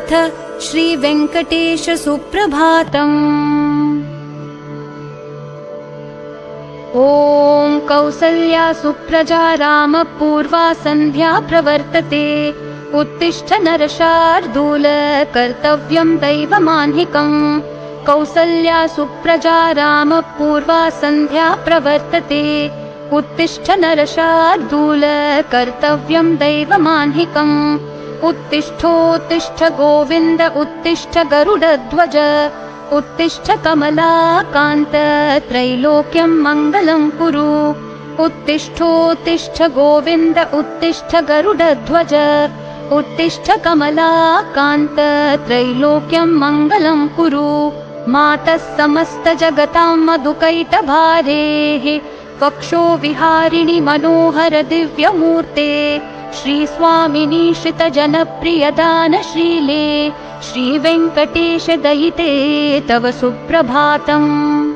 अथ श्रीवेङ्कटेश सुप्रभातम्। ॐ कौसल्या सुप्रजा रामपूर्वा सन्ध्या प्रवर्तते। उत्तिष्ठ नरशार्दूल कर्तव्यं दैवमान्हिकम्। कौसल्या सुप्रजा रामपूर्वा सन्ध्या प्रवर्तते। उत्तिष्ठ नरशार्दूल कर्तव्यं दैवमान्हिकम्। उत्तिष्ठोत्तिष्ठ गोविन्द उत्तिष्ठ गरुडध्वज। उत्तिष्ठ कमलाकान्त त्रैलोक्यं मङ्गलं कुरु। उत्तिष्ठोत्तिष्ठ गोविन्द उत्तिष्ठ गरुडध्वज। उत्तिष्ठ कमलाकान्त त्रैलोक्यं मङ्गलं कुरु। मातः समस्तजगतां मधुकैटभारेः वक्षो विहारिणि मनोहर दिव्यमूर्ते। श्रीस्वामिनी श्रितजनप्रियदानशीले श्रीवेङ्कटेश दयिते तव सुप्रभातम्।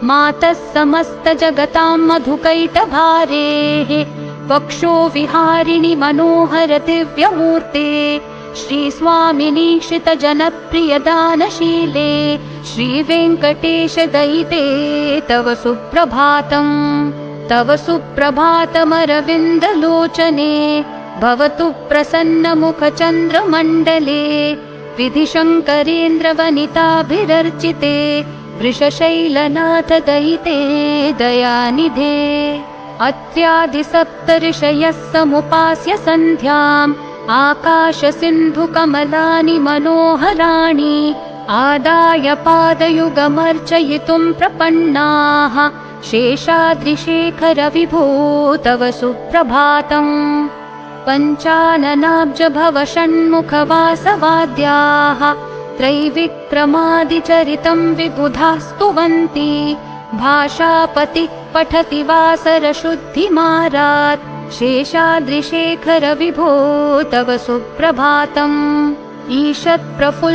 मातः समस्तजगतां मधुकैटभारेः वक्षो विहारिणि मनोहर दिव्यमूर्ते। श्रीस्वामिनी श्रितजनप्रियदानशीले श्रीवेङ्कटेश दयिते तव सुप्रभातम्। तव सुप्रभातमरविन्दलोचने भवतु प्रसन्नमुखचन्द्रमण्डले। विधिशङ्करेन्द्रवनिताभिरर्चिते वृषशैलनाथ दयिते दयानिधे। अत्र्यादिसप्तऋषयः समुपास्य सन्ध्याम् आकाशसिन्धुकमलानि मनोहराणि आदाय पादयुगमर्चयितुं प्रपन्नाः। शेषाद्रिशेखर विभो तव सुप्रभातम्। पञ्चाननाब्ज भव षण्मुखवासवाद्याः त्रैविक्रमादिचरितं विबुधाः स्तुवन्ति। भाषापतिः पठति वासरशुद्धिमारात्। शेषाद्रिशेखर विभो तव सुप्रभातम्। ईषत्प्रफुल्ल